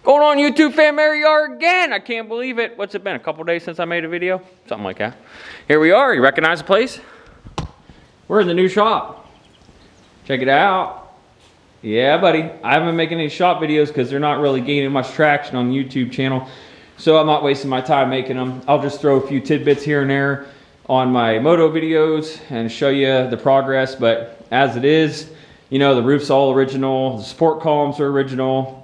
Going on, YouTube fam, there you are again. I can't believe it. What's it been, a couple days since I made a video? Something like that. Here we are, you recognize the place? We're in the new shop. Check it out. Yeah, buddy. I haven't been making any shop videos because they're not really gaining much traction on the YouTube channel. So I'm not wasting my time making them. I'll just throw a few tidbits here and there on my moto videos and show you the progress. But as it is, you know, the roof's all original. The support columns are original.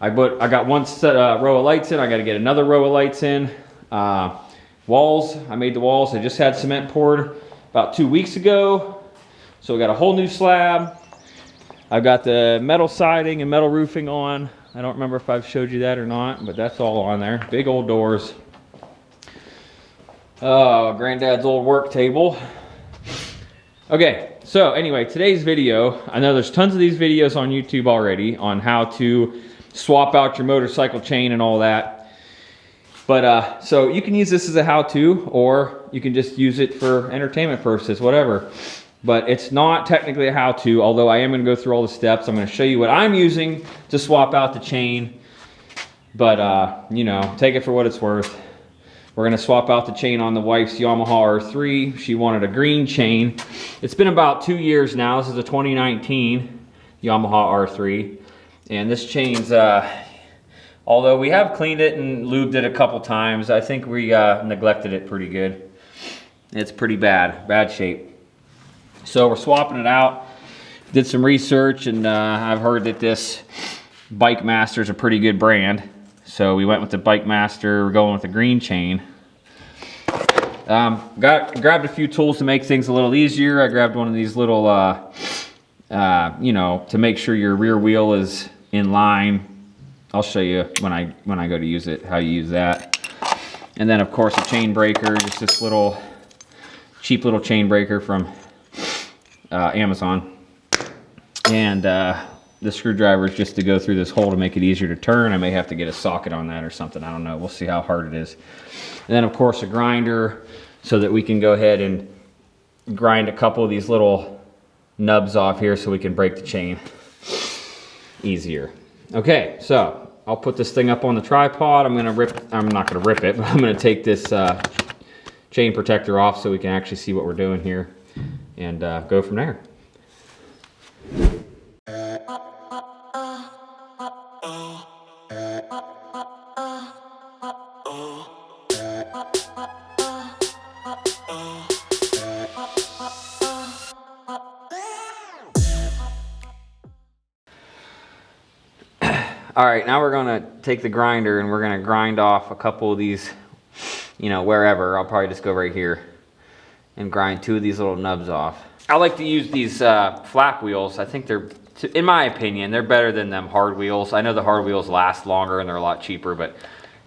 I got one set row of lights in. I got to get another row of lights in. Walls, I made the walls. I just had cement poured about 2 weeks ago. So we got a whole new slab. I've got the metal siding and metal roofing on. I don't remember if I've showed you that or not, but that's all on there. Big old doors. Oh, Granddad's old work table. Okay, so anyway, today's video, I know there's tons of these videos on YouTube already on how to swap out your motorcycle chain and all that. But so you can use this as a how-to, or you can just use it for entertainment purposes, whatever. But it's not technically a how-to, although I am going to go through all the steps. I'm going to show you what I'm using to swap out the chain. But, you know, take it for what it's worth. We're going to swap out the chain on the wife's Yamaha R3. She wanted a green chain. It's been about 2 years now. This is a 2019 Yamaha R3. And this chain's, although we have cleaned it and lubed it a couple times, I think we neglected it pretty good. It's pretty bad shape. So we're swapping it out. Did some research, and I've heard that this Bike Master is a pretty good brand. So we went with the Bike Master. We're going with the green chain. Grabbed a few tools to make things a little easier. I grabbed one of these little, you know, to make sure your rear wheel is in line. I'll show you when I go to use it, how you use that. And then of course a chain breaker, just this little cheap little chain breaker from Amazon. And the screwdriver is just to go through this hole to make it easier to turn. I may have to get a socket on that or something, I don't know. We'll see how hard it is. And then of course a grinder so that we can go ahead and grind a couple of these little nubs off here so we can break the chain easier. Okay, so I'll put this thing up on the tripod. I'm not gonna rip it, but I'm gonna take this chain protector off so we can actually see what we're doing here and go from there. All right, now we're gonna take the grinder and we're gonna grind off a couple of these, you know, wherever. I'll probably just go right here and grind 2 of these little nubs off. I like to use these flap wheels. I think they're, in my opinion, they're better than them hard wheels. I know the hard wheels last longer and they're a lot cheaper, but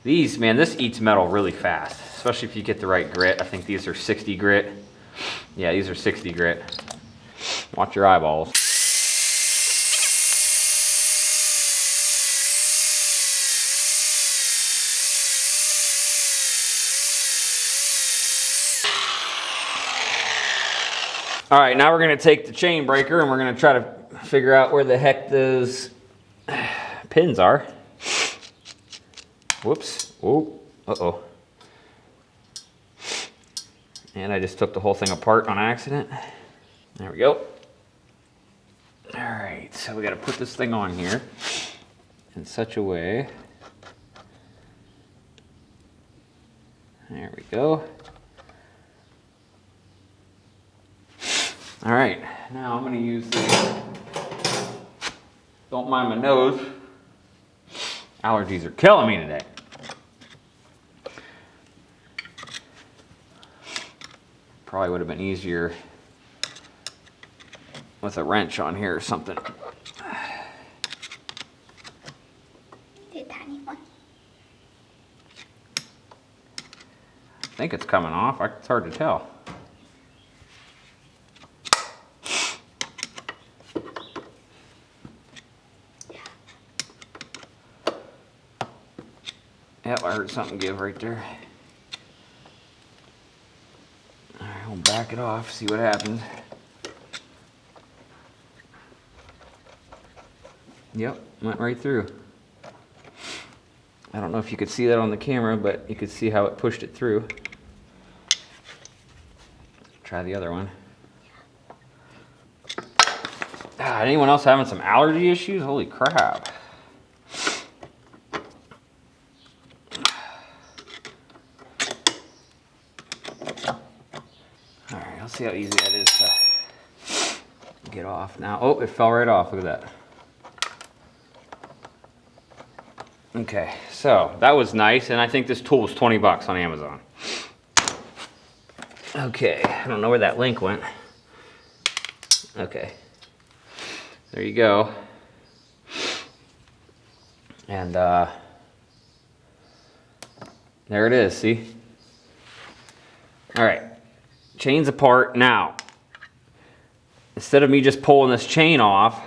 these, man, this eats metal really fast, especially if you get the right grit. I think these are 60 grit. Yeah, these are 60 grit. Watch your eyeballs. All right, now we're gonna take the chain breaker and we're gonna try to figure out where the heck those pins are. Whoops, oh, uh-oh. And I just took the whole thing apart on accident. There we go. All right, so we gotta put this thing on here in such a way. There we go. All right, now I'm gonna use the, don't mind my nose. Allergies are killing me today. Probably would have been easier with a wrench on here or something. The tiny one. I think it's coming off, it's hard to tell. Yep, I heard something give right there. All right, we'll back it off, see what happens. Yep, went right through. I don't know if you could see that on the camera, but you could see how it pushed it through. Try the other one. Anyone else having some allergy issues? Holy crap. Alright, I'll see how easy that is to get off now. Oh, it fell right off. Look at that. Okay, so that was nice, and I think this tool was 20 bucks on Amazon. Okay, I don't know where that link went. Okay, there you go. And there it is, see? All right, chain's apart. Now, instead of me just pulling this chain off,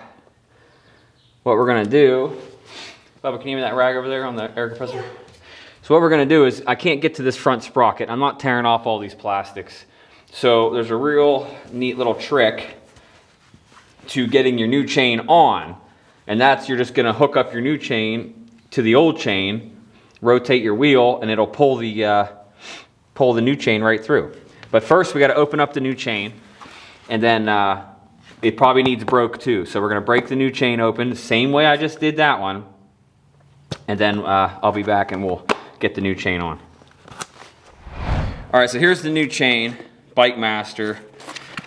what we're gonna do, Bubba, can you give me that rag over there on the air compressor? So what we're gonna do is, I can't get to this front sprocket. I'm not tearing off all these plastics. So there's a real neat little trick to getting your new chain on. And that's, you're just gonna hook up your new chain to the old chain, rotate your wheel, and it'll pull the new chain right through. But first we gotta open up the new chain, and then it probably needs broke too. So we're gonna break the new chain open, the same way I just did that one. And then I'll be back and we'll get the new chain on. All right, so here's the new chain, Bike Master.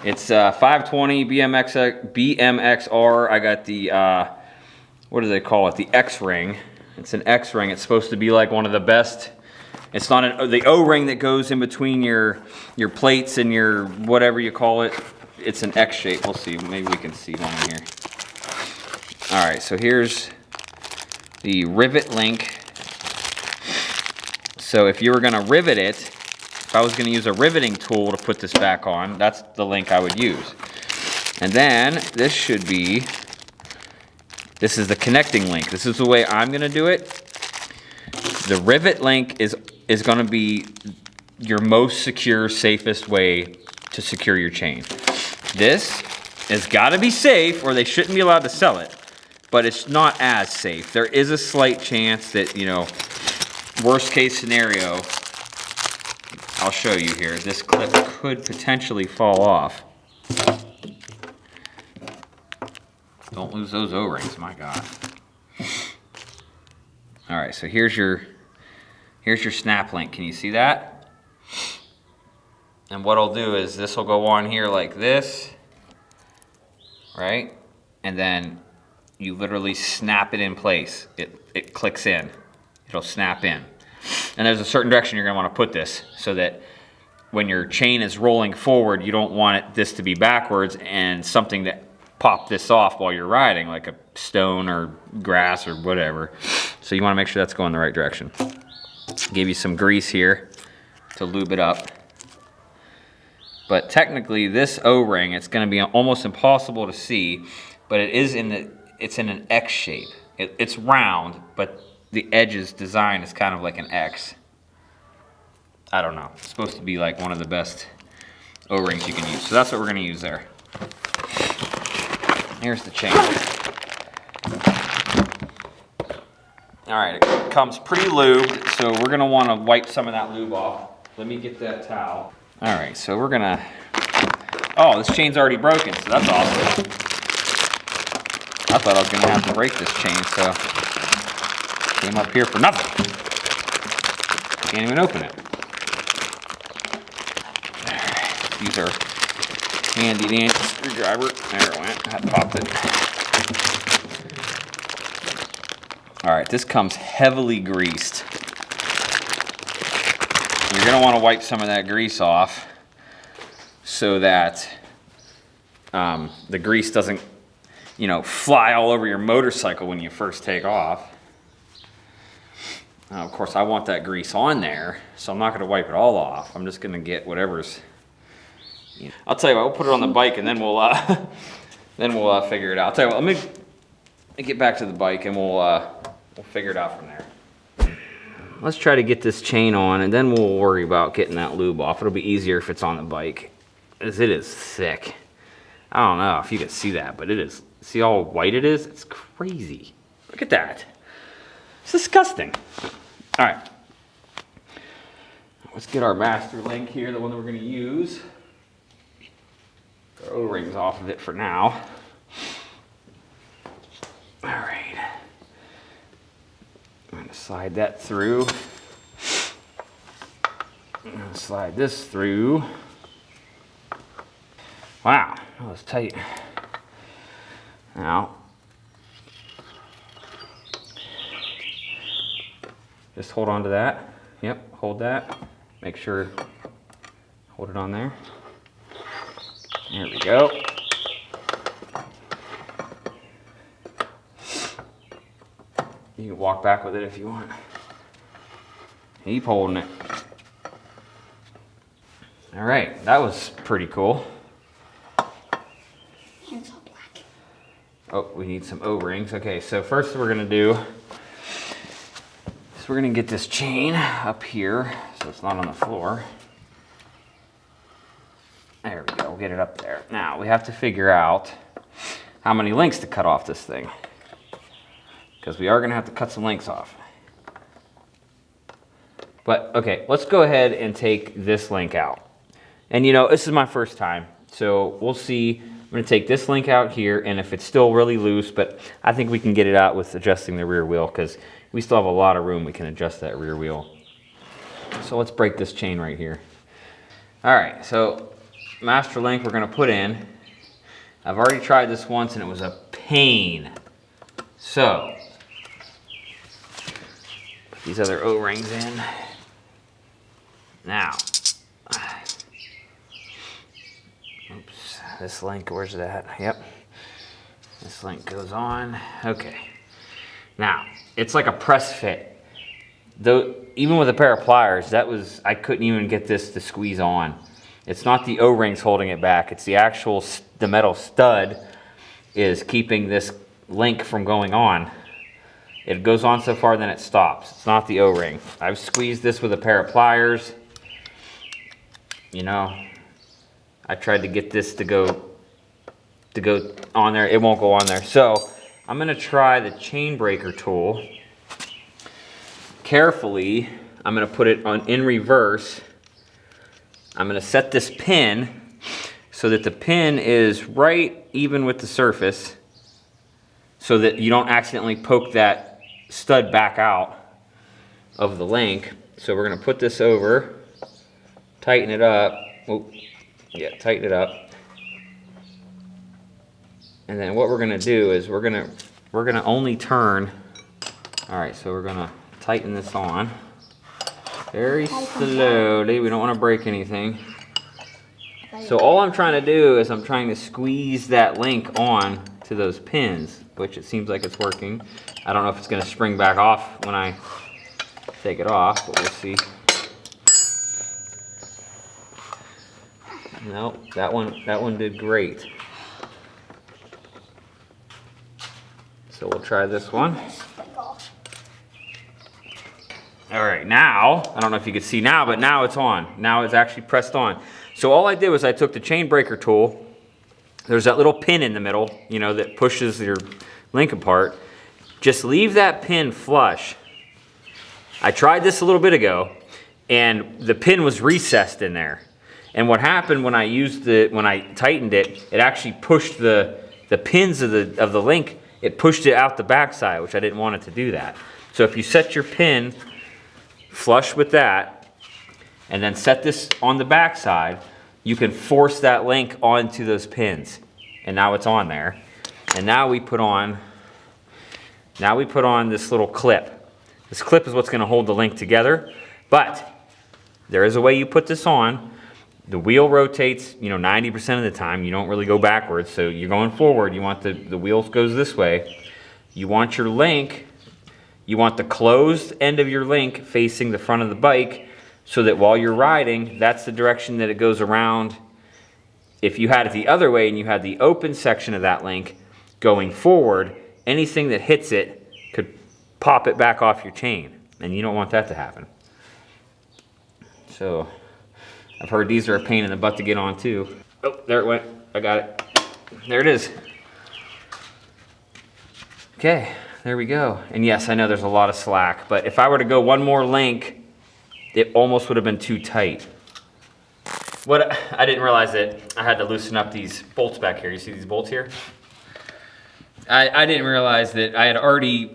It's 520 BMXR. I got the, what do they call it? The X-Ring. It's an X-Ring. It's supposed to be like one of the best. It's not the O-ring that goes in between your plates and your whatever you call it. It's an X shape. We'll see. Maybe we can see one here. All right, so here's the rivet link. So if you were gonna rivet it, if I was gonna use a riveting tool to put this back on, that's the link I would use. And then this is the connecting link. This is the way I'm gonna do it. The rivet link is gonna be your most secure, safest way to secure your chain. This has gotta be safe or they shouldn't be allowed to sell it. But it's not as safe. There is a slight chance that, you know, worst case scenario, I'll show you here, this clip could potentially fall off. Don't lose those O-rings, my God. All right, so here's your snap link. Can you see that? And what I'll do is this will go on here like this, right? And then you literally snap it in place. It clicks in. It'll snap in. And there's a certain direction you're gonna wanna put this so that when your chain is rolling forward, you don't want this to be backwards and something that pop this off while you're riding, like a stone or grass or whatever. So you wanna make sure that's going the right direction. Give you some grease here to lube it up. But technically this O-ring, it's gonna be almost impossible to see, but it's in an X shape. It's round, but the edge's design is kind of like an X. I don't know. It's supposed to be like one of the best O-rings you can use. So that's what we're gonna use there. Here's the chain. All right, it comes pretty lubed, so we're gonna wanna wipe some of that lube off. Let me get that towel. All right, so we're gonna, oh, this chain's already broken, so that's awesome. I thought I was gonna have to break this chain, so came up here for nothing. Can't even open it. These are handy dandy screwdriver. There it went. That popped it. All right, this comes heavily greased. You're gonna want to wipe some of that grease off so that the grease doesn't, you know, fly all over your motorcycle when you first take off. Now, of course, I want that grease on there, so I'm not going to wipe it all off. I'm just going to get whatever's. You know. I'll tell you what, we'll put it on the bike and then we'll figure it out. I'll tell you what, let me get back to the bike and we'll figure it out from there. Let's try to get this chain on and then we'll worry about getting that lube off. It'll be easier if it's on the bike, as it is thick. I don't know if you can see that, but it is. See how white it is? It's crazy. Look at that. It's disgusting. All right. Let's get our master link here, the one that we're going to use. Our O-rings off of it for now. All right. I'm going to slide that through. I'm going to slide this through. Wow, that was tight. Now, just hold on to that. Yep, hold that. Make sure, hold it on there. There we go. You can walk back with it if you want. Keep holding it. All right, that was pretty cool. Hands all black. Oh, we need some O-rings. Okay, so first we're gonna do is we're gonna get this chain up here so it's not on the floor. There we go, we'll get it up there. Now we have to figure out how many links to cut off this thing, because we are gonna have to cut some links off. But okay, let's go ahead and take this link out. And you know, this is my first time, so we'll see. I'm gonna take this link out here, and if it's still really loose, but I think we can get it out with adjusting the rear wheel, because we still have a lot of room we can adjust that rear wheel. So let's break this chain right here. All right, so master link we're gonna put in. I've already tried this once and it was a pain. So, put these other O-rings in. Now, oops, this link, where's that? Yep, this link goes on. Okay, now it's like a press fit. Though, even with a pair of pliers, I couldn't even get this to squeeze on. It's not the O-rings holding it back. It's the actual, the metal stud is keeping this link from going on. It goes on so far, then it stops. It's not the O-ring. I've squeezed this with a pair of pliers. You know, I tried to get this to go on there. It won't go on there. So I'm gonna try the chain breaker tool. Carefully, I'm gonna put it on in reverse. I'm gonna set this pin so that the pin is right even with the surface, so that you don't accidentally poke that stud back out of the link. So we're gonna put this over, tighten it up. Oh, yeah, tighten it up. And then what we're gonna do is we're gonna only turn. All right, so we're gonna tighten this on very slowly. We don't want to break anything. So all I'm trying to do is I'm trying to squeeze that link on to those pins, which it seems like it's working. I don't know if it's going to spring back off when I take it off, but we'll see. No, that one did great. So we'll try this one. All right, now, I don't know if you can see now, but now it's on. Now it's actually pressed on. So all I did was I took the chain breaker tool. There's that little pin in the middle, you know, that pushes your link apart. Just leave that pin flush. I tried this a little bit ago, and the pin was recessed in there. And what happened when I tightened it, it actually pushed the pins of the link, it pushed it out the backside, which I didn't want it to do that. So if you set your pin flush with that, and then set this on the back side, you can force that link onto those pins. And now it's on there. And now we put on this little clip. This clip is what's gonna hold the link together, but there is a way you put this on. The wheel rotates, you know, 90% of the time. You don't really go backwards, so you're going forward. You want the wheel goes this way. You want your link, you want the closed end of your link facing the front of the bike, so that while you're riding, that's the direction that it goes around. If you had it the other way and you had the open section of that link going forward, anything that hits it could pop it back off your chain, and you don't want that to happen. So I've heard these are a pain in the butt to get on too. Oh, there it went. I got it. There it is. Okay, there we go. And yes, I know there's a lot of slack, but if I were to go one more link, it almost would have been too tight. What I didn't realize that I had to loosen up these bolts back here. You see these bolts here? I didn't realize that I had already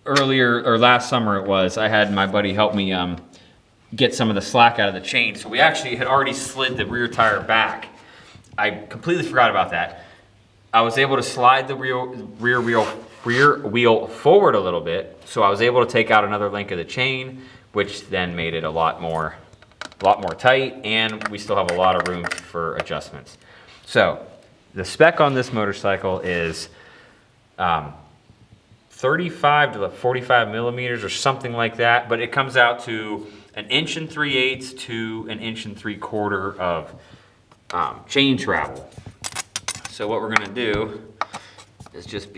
earlier, or last summer it was, I had my buddy help me get some of the slack out of the chain. So we actually had already slid the rear tire back. I completely forgot about that. I was able to slide the rear wheel forward a little bit, so I was able to take out another link of the chain, which then made it a lot more tight, and we still have a lot of room for adjustments. So the spec on this motorcycle is 35 to 45 millimeters or something like that, but it comes out to 1 3/8 inches to 1 3/4 inches of chain travel. So what we're gonna do is just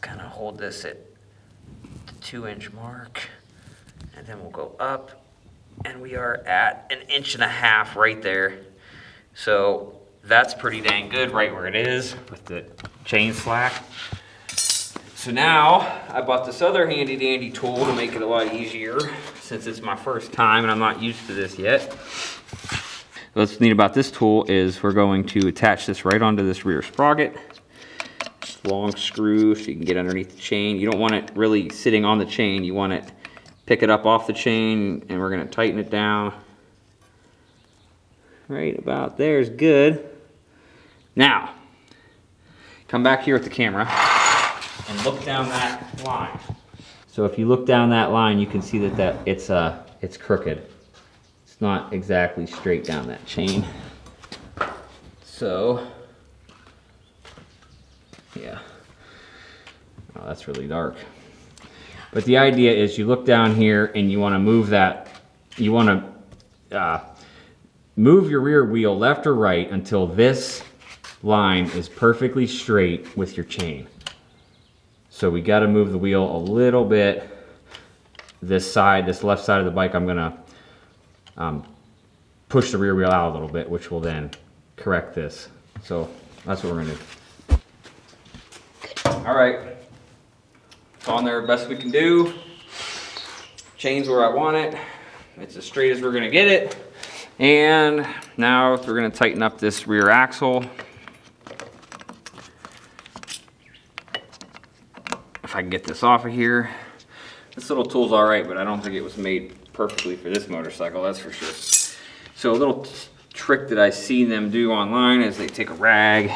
kind of hold this at the 2-inch mark, and then we'll go up, and we are at 1.5 inches right there. So that's pretty dang good right where it is with the chain slack. So now I bought this other handy dandy tool to make it a lot easier, since it's my first time and I'm not used to this yet. What's neat about this tool is we're going to attach this right onto this rear sprocket. Long screw so you can get underneath the chain. You don't want it really sitting on the chain. You want it, pick it up off the chain, and we're gonna tighten it down. Right about there is good. Now, come back here with the camera and look down that line. So if you look down that line, you can see that it's crooked. It's not exactly straight down that chain. So, yeah. Oh, that's really dark. But the idea is you look down here and you want to move that, you want to move your rear wheel left or right until this line is perfectly straight with your chain. So we got to move the wheel a little bit. This left side of the bike, I'm gonna push the rear wheel out a little bit, which will then correct this. So that's what we're gonna do. All right, it's on there best we can do. Chain's where I want it. It's as straight as we're gonna get it. And now we're gonna tighten up this rear axle. If I can get this off of here. This little tool's all right, but I don't think it was made perfectly for this motorcycle, that's for sure. So a little trick that I see them do online is they take a rag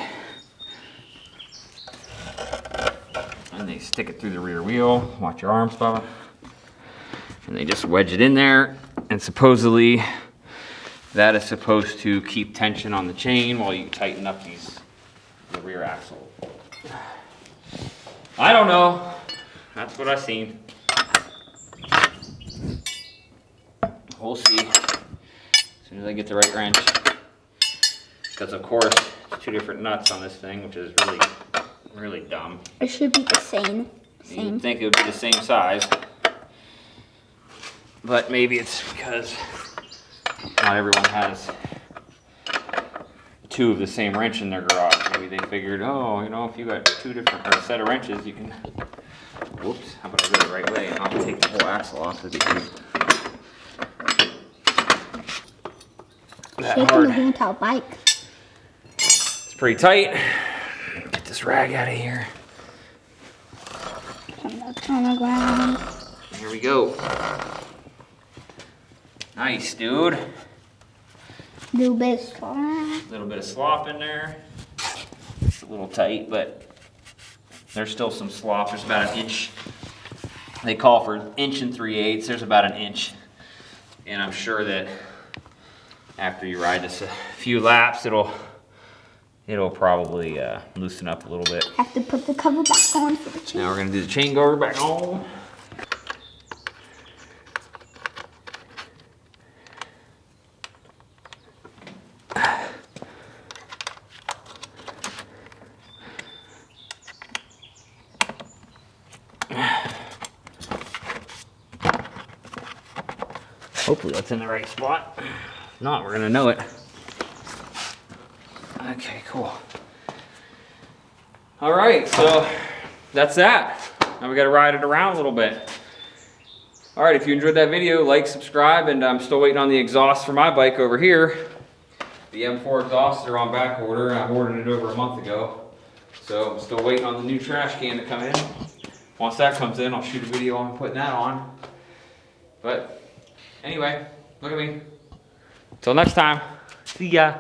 and they stick it through the rear wheel. Watch your arms, Bubba. And they just wedge it in there, and supposedly that is supposed to keep tension on the chain while you tighten up the rear axle. I don't know. That's what I seen. We'll see as soon as I get the right wrench. Because of course, it's 2 different nuts on this thing, which is really, really dumb. It should be the same. You'd think it would be the same size. But maybe it's because not everyone has 2 of the same wrench in their garage. Maybe they figured, oh, you know, if you got 2 different, or a set of wrenches, you can, whoops, how about I go the right way and I'll take the whole axle off of the Shaking the whole entire bike. It's pretty tight. Get this rag out of here. On the ground. Here we go. Nice, dude. Little bit of slop. Little bit of slop in there. It's a little tight, but there's still some slop. There's about 1 inch. They call for 1 3/8 inches. There's about 1 inch. And I'm sure that after you ride this a few laps, it'll probably loosen up a little bit. Have to put the cover back on for the chain. Now we're gonna do the chain cover back on. Hopefully that's in the right spot. If not, we're gonna know it. Okay, cool. All right, so that's that. Now we gotta ride it around a little bit. All right, if you enjoyed that video, like, subscribe, and I'm still waiting on the exhaust for my bike over here. The M4 exhausts are on back order, and I ordered it over a month ago. So I'm still waiting on the new trash can to come in. Once that comes in, I'll shoot a video on putting that on. But anyway, look at me. Till next time, see ya.